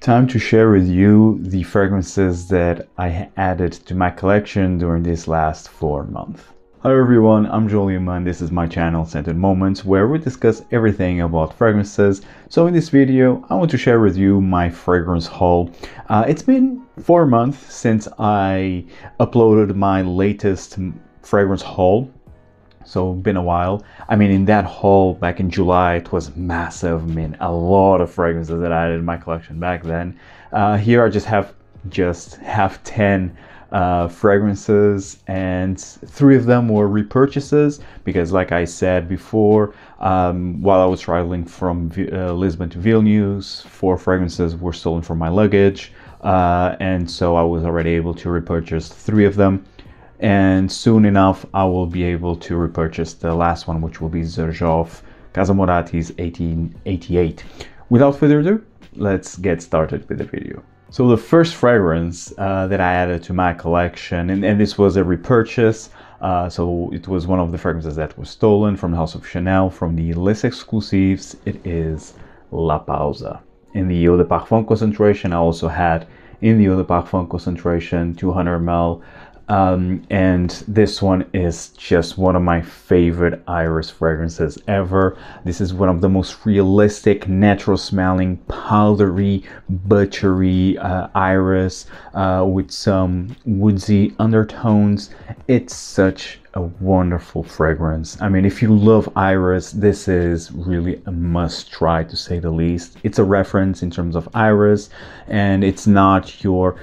Time to share with you the fragrances that I added to my collection during this last 4 months. Hello everyone, I'm Julian and this is my channel Scented Moments, where we discuss everything about fragrances. So in this video I want to share with you my fragrance haul. It's been 4 months since I uploaded my latest fragrance haul. So been a while. I mean, in that haul back in July, it was massive. I mean, a lot of fragrances that I added in my collection back then. Here I just have 10 fragrances, and 3 of them were repurchases because, like I said before, while I was traveling from Lisbon to Vilnius, 4 fragrances were stolen from my luggage, and so I was already able to repurchase 3 of them. And soon enough I will be able to repurchase the last one, which will be Xerjoff Casa Moratti's 1888. Without further ado, let's get started with the video. So the first fragrance that I added to my collection, and this was a repurchase, so it was one of the fragrances that was stolen from the House of Chanel, from the Les Exclusives. It is La Pausa. In the Eau de Parfum concentration, I also had in the Eau de Parfum concentration 200 ml. And this one is just one of my favorite iris fragrances ever. This is one of the most realistic, natural smelling, powdery, buttery iris with some woodsy undertones. It's such a wonderful fragrance. I mean, if you love iris, this is really a must try, to say the least. It's a reference in terms of iris, and it's not your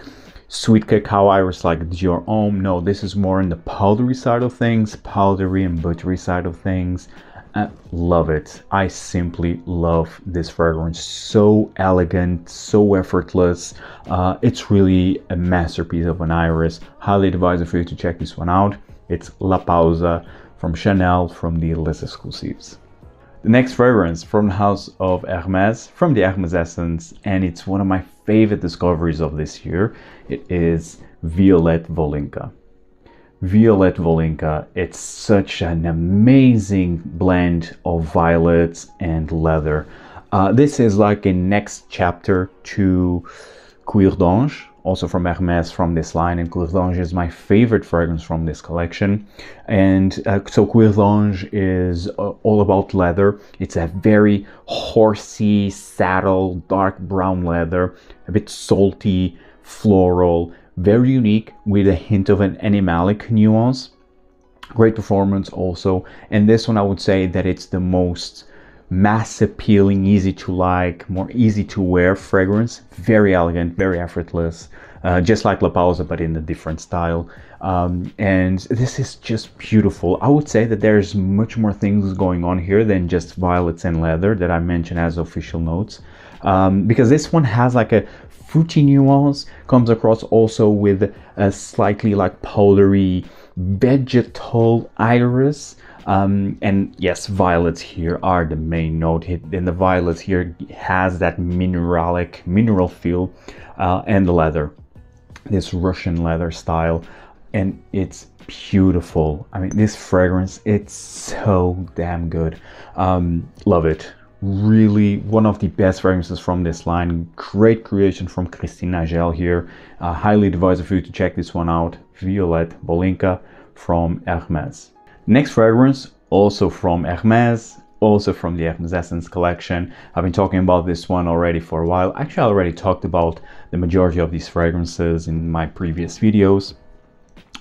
sweet cacao iris like Dior Homme. No, this is more in the powdery side of things, powdery and buttery side of things. I love it. I simply love this fragrance. So elegant, so effortless. It's really a masterpiece of an iris. Highly advise for you to check this one out. It's La Pausa from Chanel, from the Les Exclusives. The next fragrance from the house of Hermes, from the Hermes Essence, and it's one of my favorite discoveries of this year. It is Violette Volynka. Violette Volynka, it's such an amazing blend of violets and leather. This is like a next chapter to Cuir, also from Hermes, from this line, and Cuir is my favorite fragrance from this collection. And so Cuir is all about leather. It's a very horsey, saddle, dark brown leather, a bit salty, floral, very unique with a hint of an animalic nuance. Great performance also. And this one, I would say that it's the most mass appealing, easy to like, more easy to wear fragrance. Very elegant, very effortless, just like La Pausa, but in a different style. And this is just beautiful. I would say that there's much more things going on here than just violets and leather that I mentioned as official notes, because this one has like a fruity nuance, comes across also with a slightly like powdery vegetal iris. And yes, violets here are the main note, and the violets here has that mineral feel, and the leather, this Russian leather style, and it's beautiful. I mean, this fragrance, it's so damn good. Love it. Really one of the best fragrances from this line. Great creation from Christine Nagel here. Highly advise for you to check this one out. Violette Volynka from Hermes. Next fragrance, also from Hermes, also from the Hermes Essence collection. I've been talking about this one already for a while. Actually, I already talked about the majority of these fragrances in my previous videos.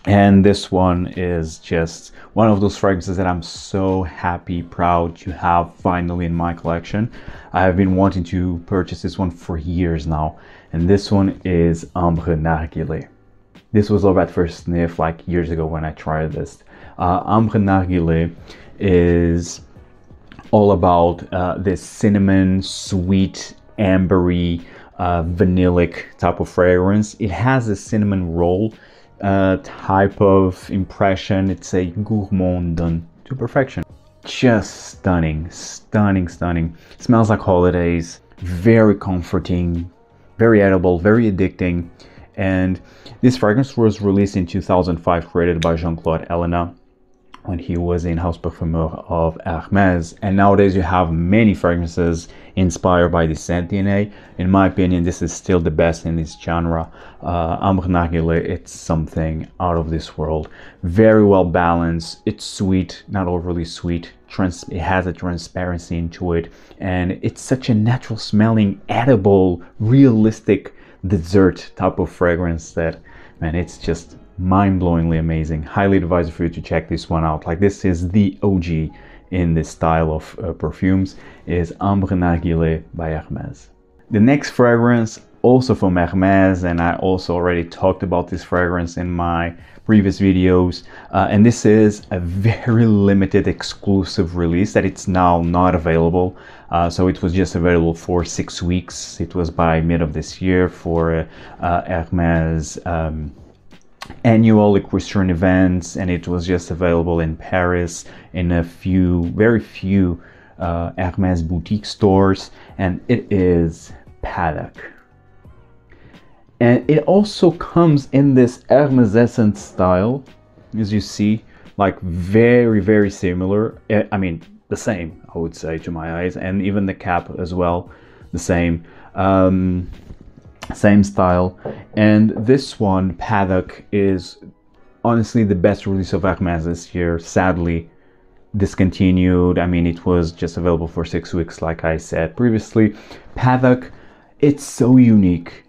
And this one is just one of those fragrances that I'm so happy, proud to have finally in my collection. I have been wanting to purchase this one for years now. And this one is Ambre Narguile. This was love at first sniff like years ago when I tried this. Ambre Narguile is all about this cinnamon, sweet, ambery, vanillic type of fragrance. It has a cinnamon roll type of impression. It's a gourmand done to perfection. Just stunning, stunning, stunning. It smells like holidays, very comforting, very edible, very addicting. And this fragrance was released in 2005, created by Jean-Claude Ellena. when he was in House Parfumeur of Hermes, and nowadays you have many fragrances inspired by the scent DNA. In my opinion, this is still the best in this genre. Ambre Narguile, it's something out of this world. Very well balanced. It's sweet, not overly sweet. It has a transparency into it, and it's such a natural smelling, edible, realistic dessert type of fragrance that, man, it's just mind-blowingly amazing. Highly advise for you to check this one out. Like, this is the OG in this style of perfumes, is Ambre Narguile by Hermes. The next fragrance, also from Hermes, and I also already talked about this fragrance in my previous videos, and this is a very limited exclusive release that it's now not available. So it was just available for 6 weeks. It was by mid of this year for Hermes annual equestrian events, and it was just available in Paris in a few, very few Hermes boutique stores, and it is Paddock. And it also comes in this Hermescent style, as you see, like very, very similar. I mean, the same, I would say, to my eyes, and even the cap as well, the same. Same style. And this one, Paddock, is honestly the best release of Hermes this year. Sadly discontinued. I mean, it was just available for 6 weeks, like I said previously. Paddock, it's so unique.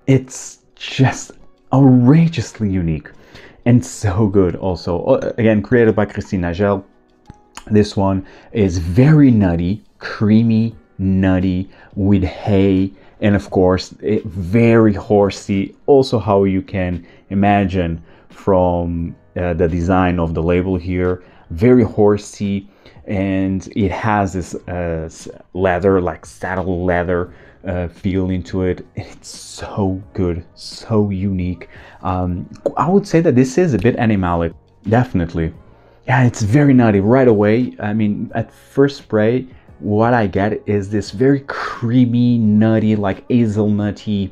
It's just outrageously unique and so good. Also, again, created by Christine Nagel. This one is very nutty, creamy, nutty, with hay, and of course very horsey, also how you can imagine from the design of the label here. Very horsey, and it has this leather, like saddle leather feel into it. It's so good, so unique. I would say that this is a bit animalic, definitely. Yeah, it's very nutty right away. I mean, at first spray, what I get is this very creamy, nutty, like hazelnutty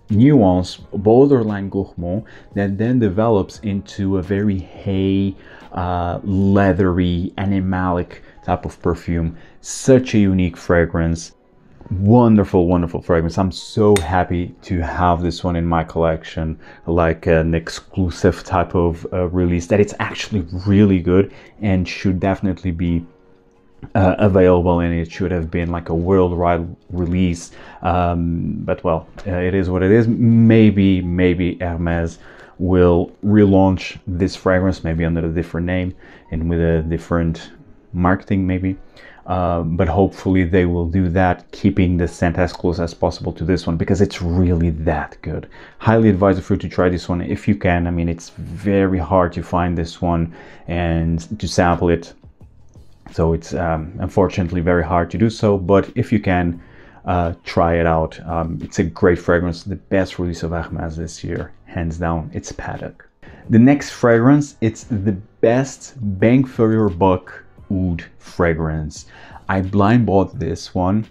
nuance, borderline gourmand, that then develops into a very hay, leathery, animalic type of perfume. Such a unique fragrance. Wonderful, wonderful fragrance. I'm so happy to have this one in my collection, like an exclusive type of release, that it's actually really good and should definitely be available, and it should have been like a worldwide release, but well, it is what it is. Maybe Hermes will relaunch this fragrance, maybe under a different name and with a different marketing, maybe, but hopefully they will do that, keeping the scent as close as possible to this one, because it's really that good. Highly advise you to try this one if you can. I mean, it's very hard to find this one and to sample it, so it's unfortunately very hard to do so, but if you can, try it out. It's a great fragrance, the best release of Hermes this year, hands down. It's Paddock. The next fragrance, it's the best bang for your buck oud fragrance. I blind bought this one,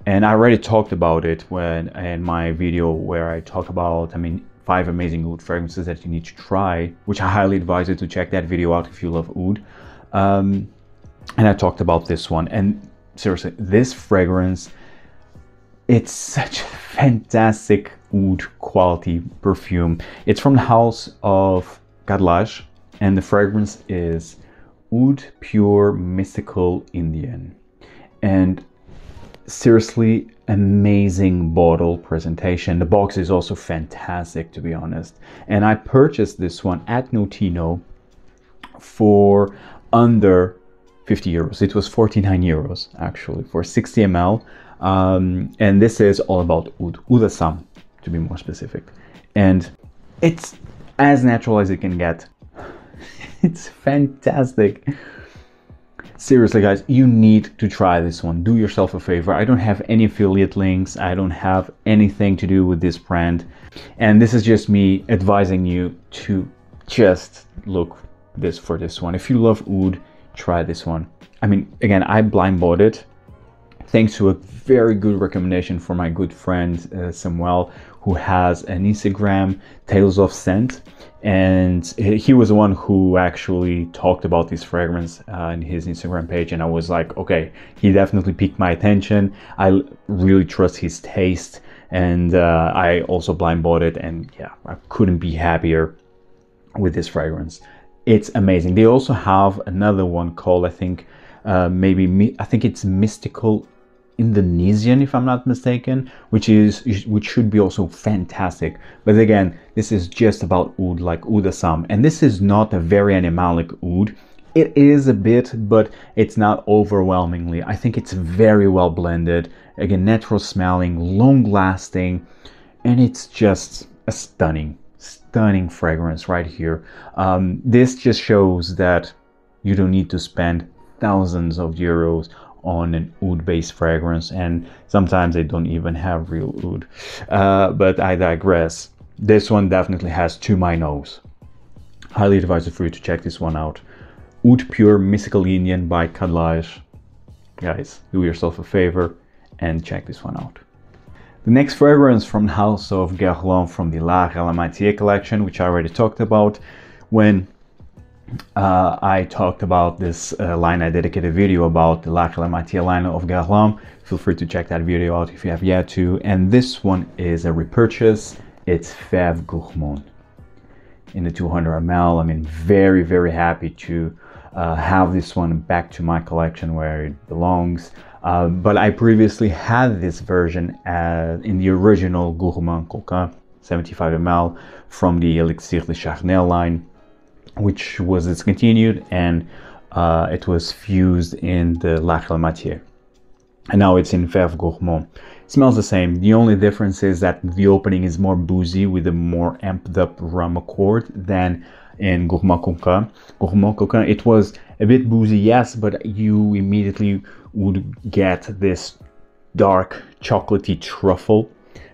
and I already talked about it when in my video where I talk about, I mean, 5 amazing oud fragrances that you need to try, which I highly advise you to check that video out if you love oud. And I talked about this one, and seriously, this fragrance, it's such a fantastic oud quality perfume. It's from the house of Khadlaj, and the fragrance is Oud Pure Mystical Indian. And seriously, amazing bottle presentation. The box is also fantastic, to be honest. And I purchased this one at Notino for under 50 euros. It was 49 euros actually for 60 ml. And this is all about oud, oud assam to be more specific. And it's as natural as it can get. It's fantastic. Seriously guys, you need to try this one. Do yourself a favor. I don't have any affiliate links. I don't have anything to do with this brand. And this is just me advising you to just look for this one. If you love oud, try this one. I mean, again, I blind bought it thanks to a very good recommendation from my good friend Samuel, who has an Instagram, Tales of Scent, and he was the one who actually talked about this fragrance in his Instagram page, and I was like, okay, he definitely piqued my attention. I really trust his taste, and I also blind bought it, and yeah, I couldn't be happier with this fragrance. It's amazing. They also have another one called, I think it's Mystical Indonesian, if I'm not mistaken, which should be also fantastic. But again, this is just about oud, like oud assam, and this is not a very animalic oud. It is a bit, but it's not overwhelmingly. I think it's very well blended, again, natural smelling, long lasting, and it's just a stunning fragrance right here. This just shows that you don't need to spend thousands of euros on an oud based fragrance, and sometimes they don't even have real oud, but I digress. This one definitely has to my nose. Highly advise for you to check this one out. Oud Pure Mystical Indian by Khadlaj. Guys, do yourself a favor and check this one out. The next fragrance from the house of Guerlain, from the La Galamatier collection, which I already talked about when I talked about this line. I dedicated a video about the La Galamatier line of Guerlain. Feel free to check that video out if you have yet to. And this one is a repurchase. It's Feve Gourmande in the 200 ml. I mean, very happy to have this one back to my collection where it belongs. But I previously had this version in the original Gourmande Coquin 75 ml from the Elixir de Charnel line, which was discontinued, and it was fused in the La Galamatier. And now it's in Feve Gourmande. It smells the same. The only difference is that the opening is more boozy with a more amped up rum accord than in Gourmande Coquin. Gourmande Coquin, it was a bit boozy, yes, but you immediately would get this dark chocolatey truffle,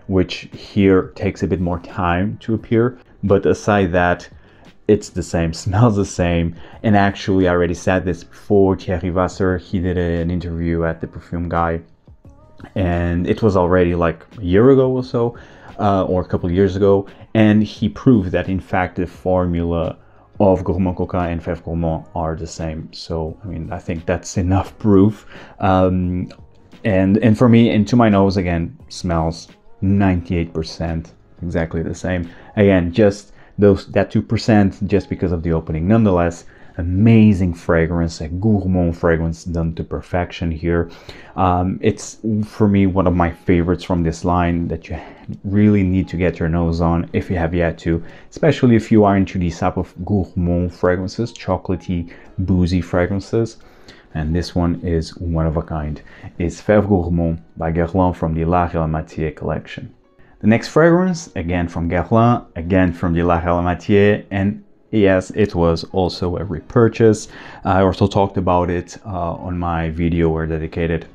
which here takes a bit more time to appear. But aside that, it's the same, smells the same. And actually, I already said this before, Thierry Vasser, he did an interview at the Perfume Guy, and it was already like a year ago or so, or a couple of years ago, and he proved that in fact the formula of Gourmande Coquin and Feve Gourmande are the same. So I mean, I think that's enough proof. And for me, and to my nose, again, smells 98% exactly the same. Again, just that 2% just because of the opening. Nonetheless, amazing fragrance, a gourmand fragrance done to perfection here. It's for me one of my favorites from this line that you really need to get your nose on if you have yet to, especially if you are into these type of gourmand fragrances, chocolatey, boozy fragrances. And this one is one of a kind. It's Feve Gourmande by Guerlain from the La Galamatier collection. The next fragrance, again from Guerlain, again from the La Galamatier, and yes, it was also a repurchase. I also talked about it on my video where dedicated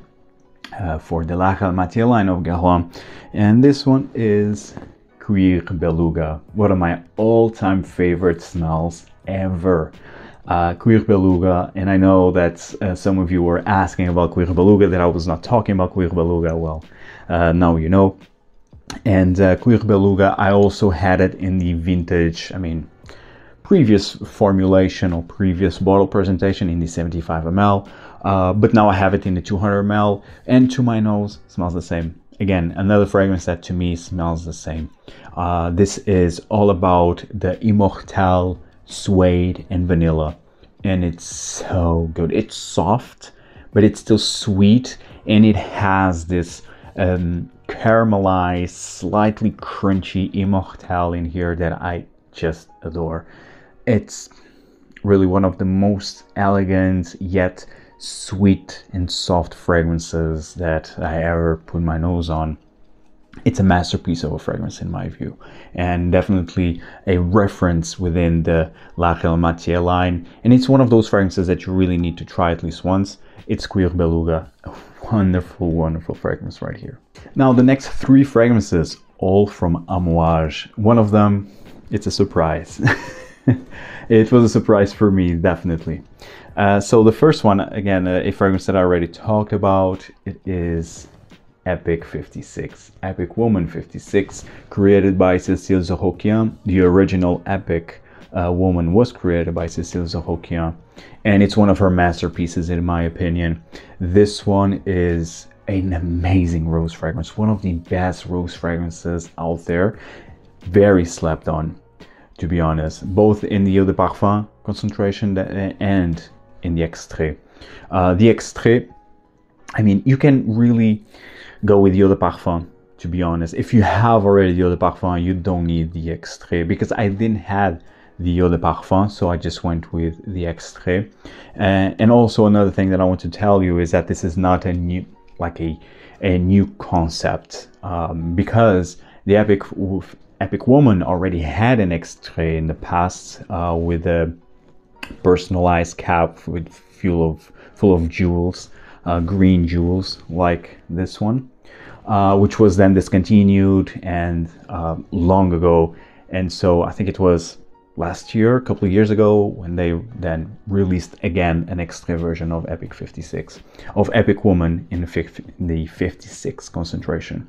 for the La Galamatier line of Guerlain. And this one is Cuir Beluga, one of my all-time favorite smells ever. Cuir Beluga, and I know that some of you were asking about Cuir Beluga, that I was not talking about Cuir Beluga. Well, now you know. And Cuir Beluga, I also had it in the vintage, previous formulation or previous bottle presentation in the 75 ml, but now I have it in the 200 ml, and to my nose, smells the same. Again, another fragrance that to me smells the same. This is all about the Immortelle, suede, and vanilla, and it's so good. It's soft, but it's still sweet, and it has this caramelized, slightly crunchy Immortelle in here that I just adore. It's really one of the most elegant yet sweet and soft fragrances that I ever put my nose on. It's a masterpiece of a fragrance in my view, and definitely a reference within the La Galamatier line, and it's one of those fragrances that you really need to try at least once. It's Cuir Beluga, a wonderful fragrance right here. Now the next three fragrances, all from Amouage. One of them, it's a surprise. It was a surprise for me, definitely. So the first one, again, a fragrance that I already talked about, it is Epic 56, Epic Woman 56, created by Cécile Zahokian. The original Epic Woman was created by Cécile Zahokian, and it's one of her masterpieces in my opinion. This one is an amazing rose fragrance, one of the best rose fragrances out there. Very slept on, to be honest, both in the eau de parfum concentration and in the extrait. The extrait, I mean, you can really go with the eau de parfum, to be honest. If you have already the eau de parfum, you don't need the extrait, because I didn't have the eau de parfum, so I just went with the extrait. And also another thing that I want to tell you is that this is not a new, like a new concept, because the Epic Woman already had an extrait in the past with a personalized cap with full of jewels, green jewels like this one, which was then discontinued and long ago. And so I think it was last year, a couple of years ago, when they then released again an extra version of Epic 56, of Epic Woman in the 56 concentration.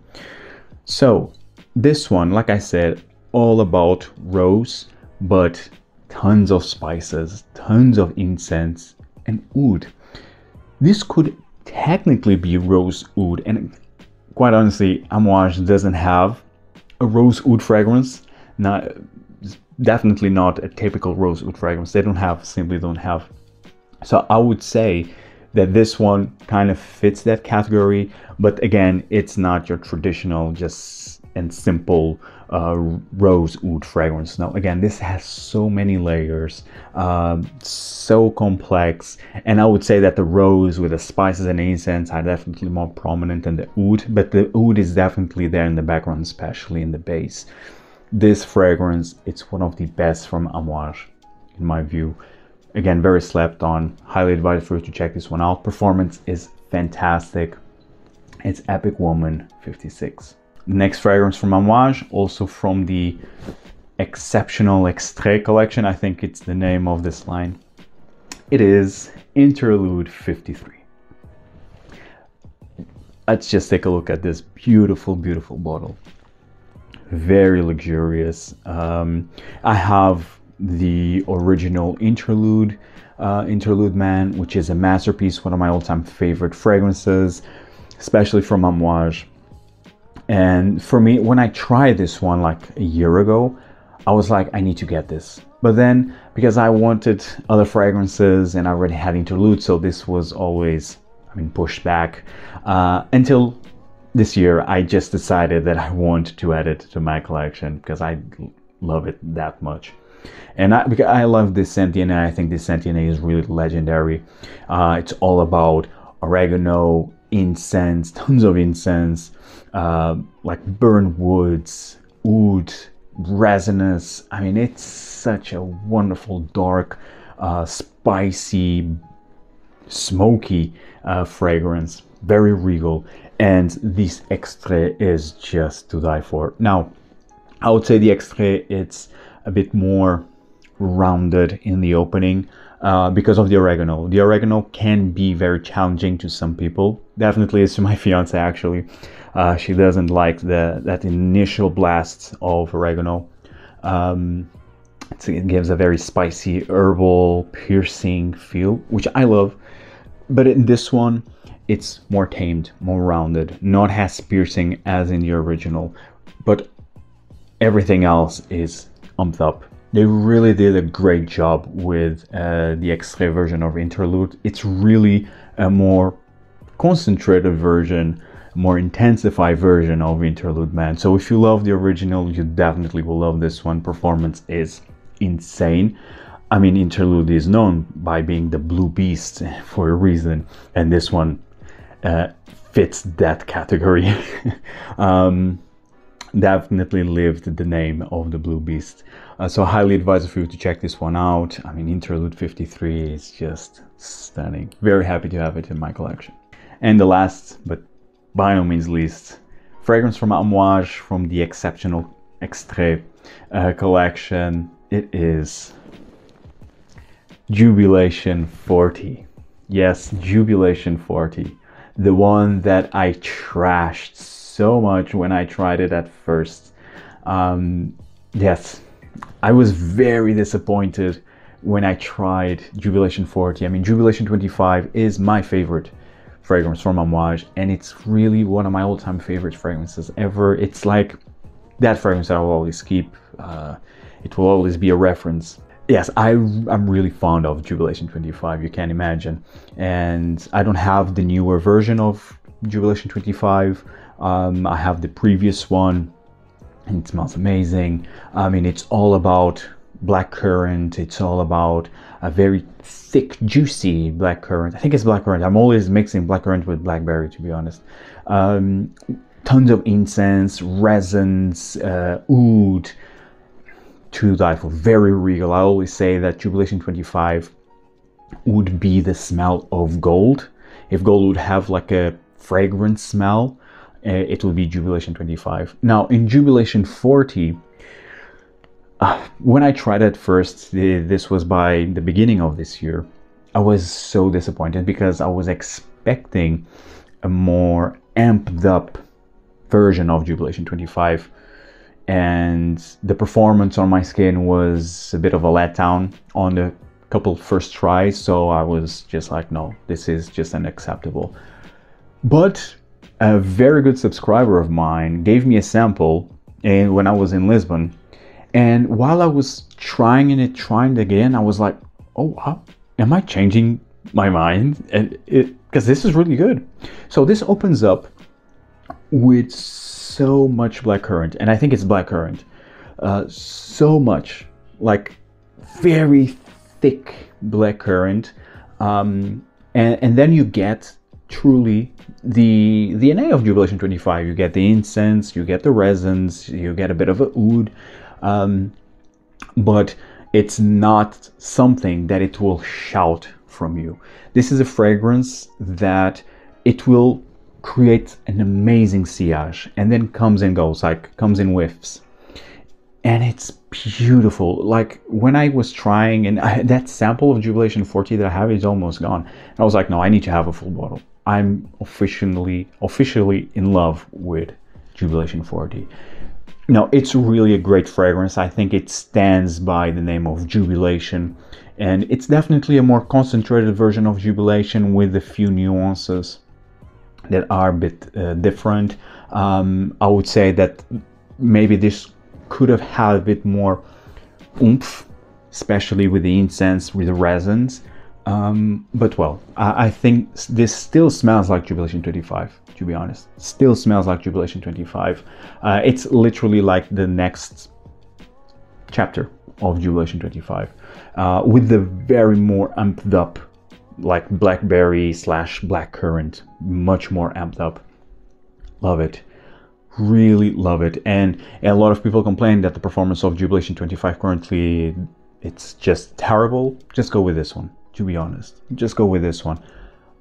So this one, like I said, all about rose, but tons of spices, tons of incense and oud. This could technically be rose oud, and quite honestly, Amouage doesn't have a rose oud fragrance. Definitely not a typical rose oud fragrance. They simply don't have. So I would say that this one kind of fits that category, but again, it's not your traditional just and simple rose oud fragrance. No, again, this has so many layers, so complex, and I would say that the rose with the spices and incense are definitely more prominent than the oud, but the oud is definitely there in the background, especially in the base. This fragrance, it's one of the best from Amouage, in my view. Again, very slept on. Highly advised for you to check this one out. Performance is fantastic. It's Epic Woman 56. Next fragrance from Amouage, also from the Exceptional Extrait collection. I think it's the name of this line. It is Interlude 53. Let's just take a look at this beautiful, beautiful bottle. Very luxurious. I have the original Interlude Man, which is a masterpiece, one of my all-time favorite fragrances, especially from Amouage. And for me, when I tried this one like a year ago, I was like, I need to get this. But then, because I wanted other fragrances and I already had Interlude, so this was always, pushed back until this year. I just decided that I want to add it to my collection because I love it that much. And because I love this scent DNA, I think this scent DNA is really legendary. It's all about oregano, incense, tons of incense, like burnt woods, oud, resinous. It's such a wonderful, dark, spicy, smoky fragrance, very regal, and this extrait is just to die for. Now, I would say the extrait, it's a bit more rounded in the opening because of the oregano. The oregano can be very challenging to some people. Definitely is to my fiance, actually. She doesn't like that initial blast of oregano. It gives a very spicy, herbal, piercing feel, which I love. But in this one, it's more tamed, more rounded, not as piercing as in the original, but everything else is umped up. They really did a great job with the extrait version of Interlude. It's really a more concentrated version, more intensified version of Interlude Man. So if you love the original, you definitely will love this one. Performance is insane. Interlude is known by being the blue beast for a reason, and this one fits that category. Definitely lived the name of the blue beast. So I highly advise for you to check this one out. Interlude 53 is just stunning. Very happy to have it in my collection. And the last, but by no means least, fragrance from Amouage from the Exceptional Extrait collection. It is Jubilation 40. Yes, Jubilation 40. The one that I trashed so much when I tried it at first. Yes, I was very disappointed when I tried Jubilation 40. I mean, Jubilation 25 is my favorite fragrance from Amouage, and it's really one of my all-time favorite fragrances ever. It's like that fragrance I will always keep. It will always be a reference. Yes, I'm really fond of Jubilation 25, you can imagine. And I don't have the newer version of Jubilation 25. I have the previous one, and it smells amazing. I mean, it's all about blackcurrant. It's all about a very thick, juicy blackcurrant. I think it's blackcurrant. I'm always mixing blackcurrant with blackberry, to be honest. Tons of incense, resins, oud, to die for. Very regal. I always say that Jubilation 25 would be the smell of gold. If gold would have like a fragrance smell, it will be Jubilation 25. Now in Jubilation 40, when I tried it first, this was by the beginning of this year, I was so disappointed because I was expecting a more amped up version of Jubilation 25, and the performance on my skin was a bit of a letdown on the couple first tries, so I was just like, no, this is just unacceptable. But a very good subscriber of mine gave me a sample when I was in Lisbon, and while I was trying it again, I was like, oh wow, am I changing my mind? And because this is really good. So this opens up with so much blackcurrant, and I think it's blackcurrant, so much, like very thick blackcurrant, and then you get truly the DNA of Jubilation 25. You get the incense, you get the resins, you get a bit of a oud, but it's not something that it will shout from you. This is a fragrance that it will create an amazing sillage and then comes and goes, like comes in whiffs, and it's beautiful. Like when I was trying, and that sample of Jubilation 40 that I have is almost gone, and I was like, no, I need to have a full bottle. I'm officially in love with Jubilation 40. Now, it's really a great fragrance. I think it stands by the name of Jubilation, and it's definitely a more concentrated version of Jubilation with a few nuances that are a bit different. I would say that maybe this could have had a bit more oomph, especially with the incense, with the resins. But well, I think this still smells like Jubilation 25, to be honest. Still smells like Jubilation 25. It's literally like the next chapter of Jubilation 25, with the very more amped up, like blackberry / blackcurrant, much more amped up. Love it. Really love it. And a lot of people complain that the performance of Jubilation 25 currently, it's just terrible. Just go with this one, to be honest. Just go with this one.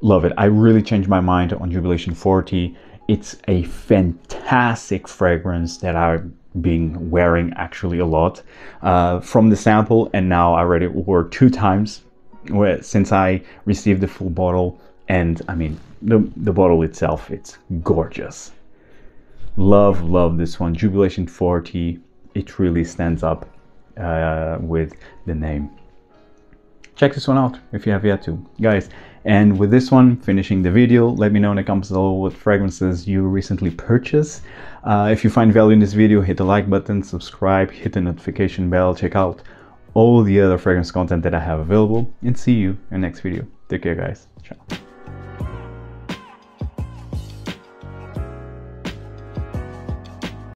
Love it. I really changed my mind on Jubilation 40. It's a fantastic fragrance that I've been wearing actually a lot from the sample, and now I already wore 2 times since I received the full bottle. And I mean, the bottle itself, it's gorgeous. Love this one. Jubilation 40, it really stands up with the name. Check this one out if you have yet to, guys. And with this one, finishing the video, let me know in the comments below what fragrances you recently purchased. If you find value in this video, hit the like button, subscribe, hit the notification bell, check out all the other fragrance content that I have available, and see you in the next video. Take care, guys. Ciao.